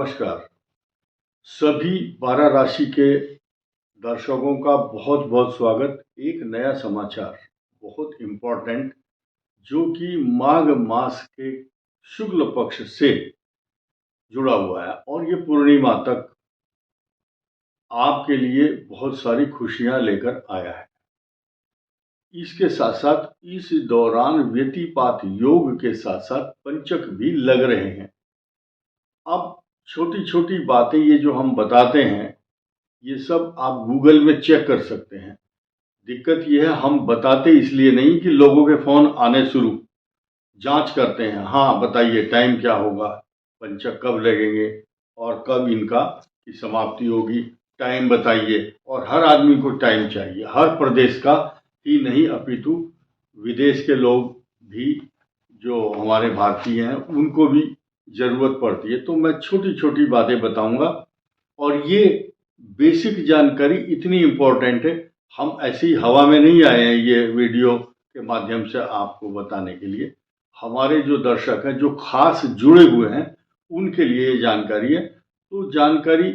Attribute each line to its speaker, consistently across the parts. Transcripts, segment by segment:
Speaker 1: नमस्कार। सभी 12 राशि के दर्शकों का बहुत बहुत स्वागत। एक नया समाचार बहुत इम्पोर्टेंट जो कि माघ मास के शुक्ल पक्ष से जुड़ा हुआ है और ये पूर्णिमा तक आपके लिए बहुत सारी खुशियां लेकर आया है। इसके साथ साथ इस दौरान व्यतिपात योग के साथ साथ पंचक भी लग रहे हैं। अब छोटी छोटी बातें ये जो हम बताते हैं ये सब आप गूगल में चेक कर सकते हैं। दिक्कत ये है हम बताते इसलिए नहीं कि लोगों के फोन आने शुरू जांच करते हैं, हाँ बताइए टाइम क्या होगा, पंचक कब लगेंगे और कब इनका की समाप्ति होगी, टाइम बताइए। और हर आदमी को टाइम चाहिए, हर प्रदेश का ही नहीं अपितु विदेश के लोग भी जो हमारे भारतीय हैं उनको भी जरूरत पड़ती है। तो मैं छोटी छोटी बातें बताऊंगा और ये बेसिक जानकारी इतनी इम्पोर्टेंट है, हम ऐसी हवा में नहीं आए हैं ये वीडियो के माध्यम से आपको बताने के लिए। हमारे जो दर्शक हैं जो खास जुड़े हुए हैं उनके लिए ये जानकारी है। तो जानकारी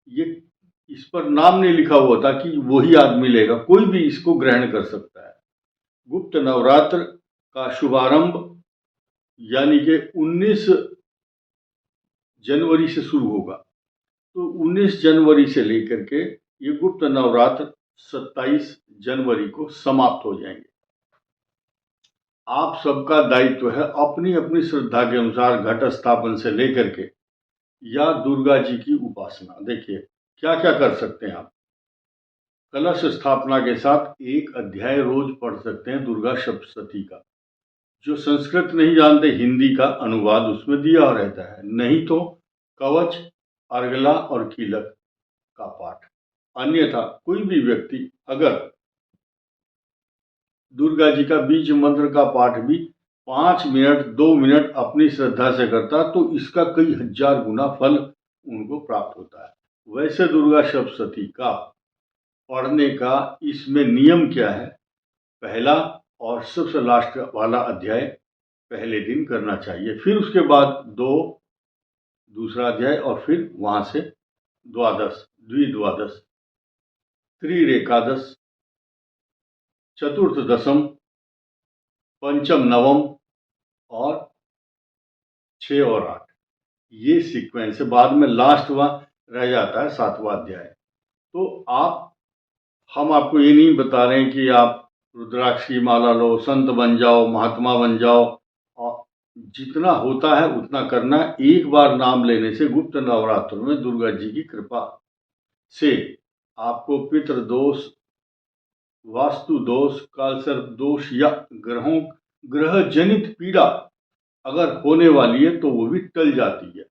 Speaker 1: ये इस पर नाम नहीं लिखा हुआ था कि वही आदमी लेगा, कोई भी इसको ग्रहण कर सकता है। गुप्त नवरात्र का शुभारंभ यानी कि 19 जनवरी से शुरू होगा। तो 19 जनवरी से लेकर के ये गुप्त नवरात्र 27 जनवरी को समाप्त हो जाएंगे। आप सबका दायित्व है अपनी अपनी श्रद्धा के अनुसार घट स्थापन से लेकर के या दुर्गा जी की उपासना। देखिए क्या क्या कर सकते हैं आप। कलश स्थापना के साथ एक अध्याय रोज पढ़ सकते हैं दुर्गा सप्तशती का। जो संस्कृत नहीं जानते हिंदी का अनुवाद उसमें दिया रहता है, नहीं तो कवच, अर्गला और कीलक का पाठ। अन्यथा कोई भी व्यक्ति अगर दुर्गा जी का बीज मंत्र का पाठ भी 5 मिनट 2 मिनट अपनी श्रद्धा से करता तो इसका कई हजार गुना फल उनको प्राप्त होता है। वैसे दुर्गा सप्तशती का पढ़ने का इसमें नियम क्या है, पहला और सबसे लास्ट वाला अध्याय पहले दिन करना चाहिए, फिर उसके बाद दूसरा अध्याय और फिर वहां से द्वादश, द्विद्वादश, त्रिरेकादश, चतुर्थ दशम, पंचम नवम और 6 और 8, ये सीक्वेंस है। बाद में लास्ट रह जाता है 7वां अध्याय। तो हम आपको ये नहीं बता रहे हैं कि आप रुद्राक्ष की माला लो, संत बन जाओ, महात्मा बन जाओ, और जितना होता है उतना करना है। एक बार नाम लेने से गुप्त नवरात्र में दुर्गा जी की कृपा से आपको पितृ दोष, वास्तु दोष, कालसर्प दोष या ग्रह जनित पीड़ा अगर होने वाली है तो वो भी टल जाती है।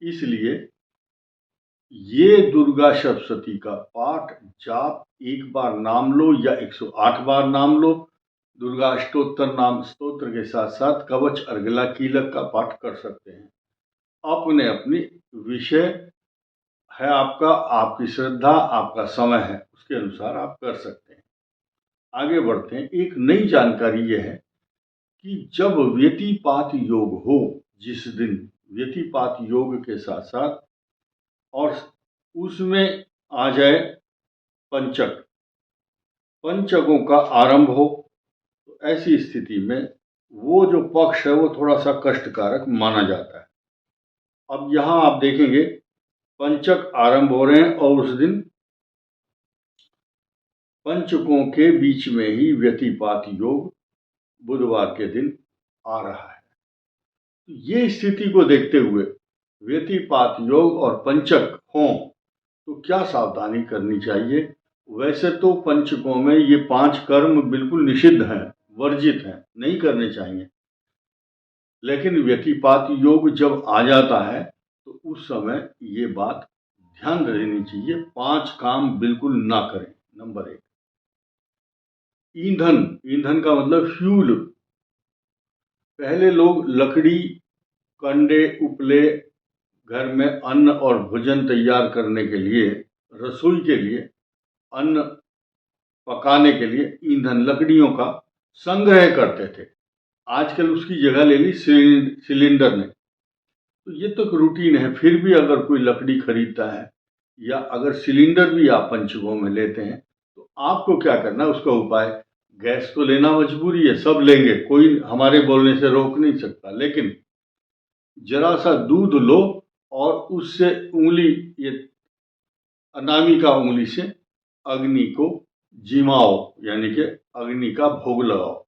Speaker 1: इसलिए ये दुर्गा सप्तशती का पाठ जाप एक बार नाम लो या 108 बार नाम लो। दुर्गा अष्टोत्तर नाम स्तोत्र के साथ साथ कवच, अर्गला, कीलक का पाठ कर सकते हैं। अपने अपनी विषय है आपका, आपकी श्रद्धा, आपका समय है, उसके अनुसार आप कर सकते हैं। आगे बढ़ते हैं। एक नई जानकारी यह है कि जब व्यतिपात योग हो, जिस दिन व्यतिपात योग के साथ साथ और उसमें आ जाए पंचकों का आरंभ हो, तो ऐसी स्थिति में वो जो पक्ष है वो थोड़ा सा कष्टकारक माना जाता है। अब यहां आप देखेंगे पंचक आरंभ हो रहे हैं और उस दिन पंचकों के बीच में ही व्यतिपात योग बुधवार के दिन आ रहा है। ये स्थिति को देखते हुए व्यतिपात योग और पंचक हों तो क्या सावधानी करनी चाहिए। वैसे तो पंचकों में ये 5 कर्म बिल्कुल निषिद्ध हैं, वर्जित हैं, नहीं करने चाहिए, लेकिन व्यतिपात योग जब आ जाता है तो उस समय ये बात ध्यान देनी चाहिए, 5 काम बिल्कुल ना करें। नंबर 1, ईंधन का मतलब फ्यूल। पहले लोग लकड़ी, कंडे, उपले, घर में अन्न और भोजन तैयार करने के लिए, रसोई के लिए, अन्न पकाने के लिए ईंधन, लकड़ियों का संग्रह करते थे। आजकल उसकी जगह ले ली सिलेंडर ने। तो ये तो एक रूटीन है। फिर भी अगर कोई लकड़ी खरीदता है या अगर सिलेंडर भी आप पंचकों में लेते हैं तो आपको क्या करना है, उसका उपाय। गैस तो लेना मजबूरी है, सब लेंगे, कोई हमारे बोलने से रोक नहीं सकता, लेकिन जरा सा दूध लो और उससे उंगली, ये अनामिका उंगली से अग्नि को जिमाओ, यानी कि अग्नि का भोग लगाओ,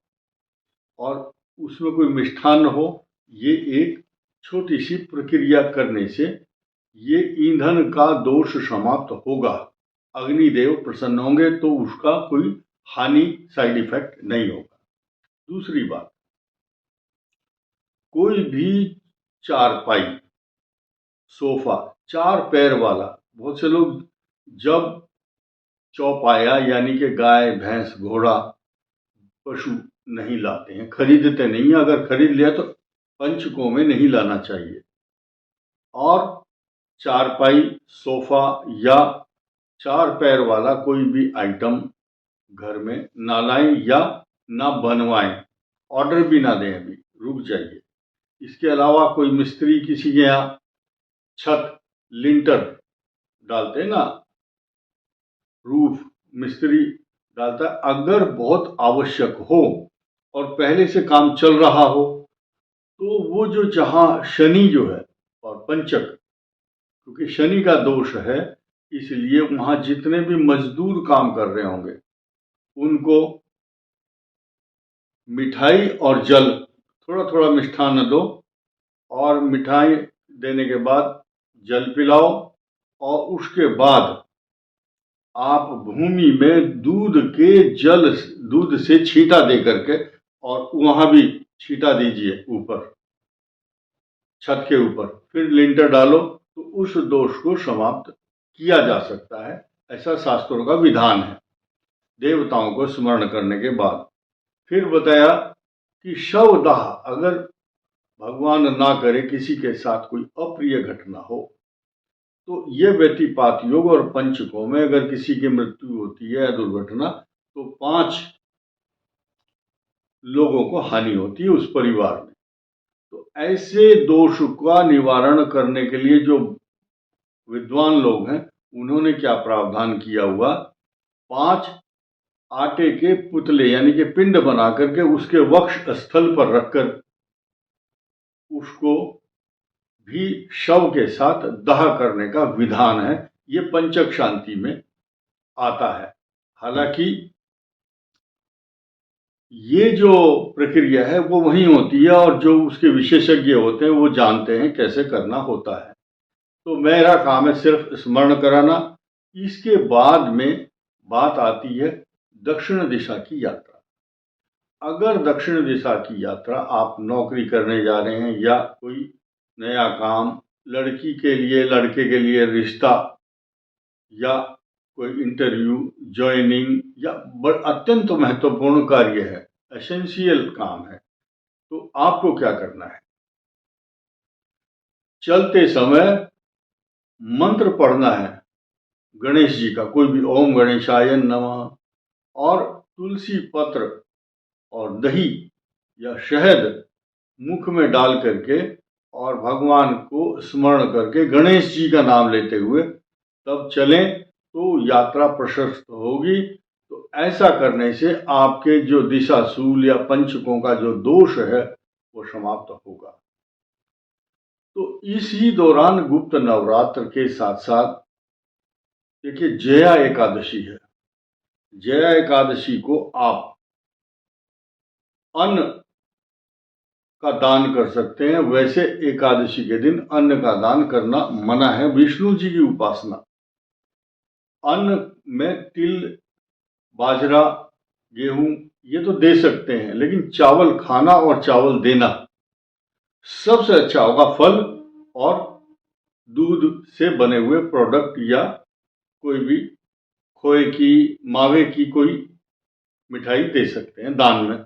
Speaker 1: और उसमें कोई मिष्ठान्न हो। ये एक छोटी सी प्रक्रिया करने से ये ईंधन का दोष समाप्त होगा। अग्निदेव प्रसन्न होंगे तो उसका कोई हानि, साइड इफेक्ट नहीं होगा। दूसरी बात, कोई भी चारपाई, सोफा, 4 पैर वाला, बहुत से लोग जब चौपाया यानी कि गाय, भैंस, घोड़ा, पशु नहीं लाते हैं, खरीदते नहीं हैं, अगर खरीद लिया तो पंचकों में नहीं लाना चाहिए। और चारपाई, सोफा या 4 पैर वाला कोई भी आइटम घर में ना लाएं या ना बनवाएं, ऑर्डर भी ना दें, अभी रुक जाइए। इसके अलावा कोई मिस्त्री किसी के यहाँ छत, लिंटर डालते हैं ना, रूफ मिस्त्री डालता है, अगर बहुत आवश्यक हो और पहले से काम चल रहा हो तो वो जो जहां शनि जो है और पंचक, क्योंकि शनि का दोष है, इसलिए वहां जितने भी मजदूर काम कर रहे होंगे उनको मिठाई और जल, थोड़ा थोड़ा मिष्ठान्न दो, और मिठाई देने के बाद जल पिलाओ, और उसके बाद आप भूमि में दूध से छींटा दे करके, और वहां भी छींटा दीजिए ऊपर, छत के ऊपर, फिर लिंटर डालो, तो उस दोष को समाप्त किया जा सकता है। ऐसा शास्त्रों का विधान है, देवताओं को स्मरण करने के बाद। फिर बताया कि शवदाह, अगर भगवान ना करे किसी के साथ कोई अप्रिय घटना हो, तो ये व्यतिपात योग और पंचकों में अगर किसी की मृत्यु होती है या दुर्घटना, तो 5 लोगों को हानि होती है उस परिवार में। तो ऐसे दोष का निवारण करने के लिए जो विद्वान लोग हैं उन्होंने क्या प्रावधान किया हुआ, 5 आटे के पुतले यानी कि पिंड बना करके उसके वक्ष स्थल पर रखकर उसको भी शव के साथ दाह करने का विधान है। ये पंचक शांति में आता है। हालांकि ये जो प्रक्रिया है वो वहीं होती है, और जो उसके विशेषज्ञ होते हैं वो जानते हैं कैसे करना होता है। तो मेरा काम है सिर्फ स्मरण कराना। इसके बाद में बात आती है दक्षिण दिशा की यात्रा। अगर दक्षिण दिशा की यात्रा आप नौकरी करने जा रहे हैं या कोई नया काम, लड़की के लिए, लड़के के लिए रिश्ता, या कोई इंटरव्यू, ज्वाइनिंग, या अत्यंत महत्वपूर्ण कार्य है, एसेंशियल काम है, तो आपको क्या करना है, चलते समय मंत्र पढ़ना है गणेश जी का, कोई भी, ओम गणेशाय नमः, और तुलसी पत्र और दही या शहद मुख में डाल करके और भगवान को स्मरण करके गणेश जी का नाम लेते हुए तब चलें, तो यात्रा प्रशस्त होगी। तो ऐसा करने से आपके जो दिशाशूल या पंचकों का जो दोष है वो समाप्त होगा। तो इसी दौरान गुप्त नवरात्र के साथ साथ देखिए जया एकादशी है। जया एकादशी को आप अन्न का दान कर सकते हैं। वैसे एकादशी के दिन अन्न का दान करना मना है, विष्णु जी की उपासना। अन्न में तिल, बाजरा, गेहूं ये तो दे सकते हैं, लेकिन चावल खाना और चावल देना सबसे अच्छा होगा। फल और दूध से बने हुए प्रोडक्ट या कोई भी खोए की, मावे की कोई मिठाई दे सकते हैं दान में।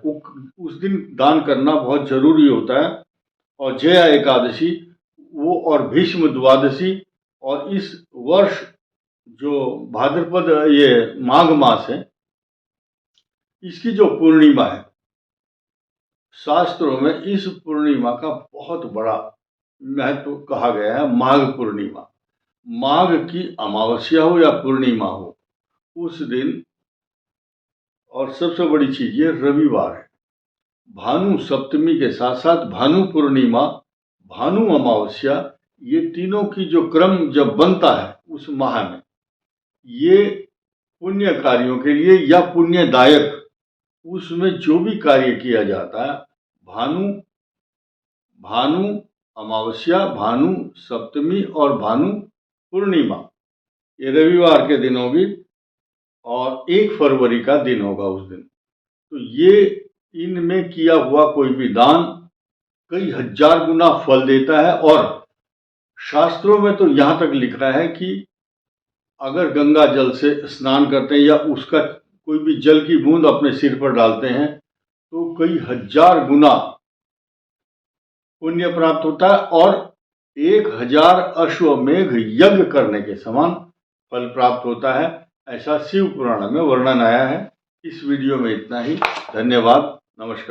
Speaker 1: उस दिन दान करना बहुत जरूरी होता है। और जया एकादशी वो, और भीष्म द्वादशी, और इस वर्ष जो भाद्रपद, ये माघ मास है, इसकी जो पूर्णिमा है, शास्त्रों में इस पूर्णिमा का बहुत बड़ा महत्व कहा गया है माघ पूर्णिमा। माघ की अमावस्या हो या पूर्णिमा हो, उस दिन, और सबसे बड़ी चीज ये रविवार है, भानु सप्तमी के साथ साथ भानु पूर्णिमा, भानु अमावस्या, ये तीनों की जो क्रम जब बनता है उस माह में, ये पुण्य कार्यों के लिए या पुण्यदायक, उसमें जो भी कार्य किया जाता है, भानु अमावस्या, भानु सप्तमी और भानु पूर्णिमा, ये रविवार के दिन होगी और 1 फरवरी का दिन होगा उस दिन। तो ये इनमें किया हुआ कोई भी दान कई हजार गुना फल देता है। और शास्त्रों में तो यहां तक लिखा है कि अगर गंगा जल से स्नान करते हैं या उसका कोई भी जल की बूंद अपने सिर पर डालते हैं तो कई हजार गुना पुण्य प्राप्त होता है और 1000 अश्वमेघ यज्ञ करने के समान फल प्राप्त होता है। ऐसा शिव पुराण में वर्णन आया है। इस वीडियो में इतना ही। धन्यवाद। नमस्कार।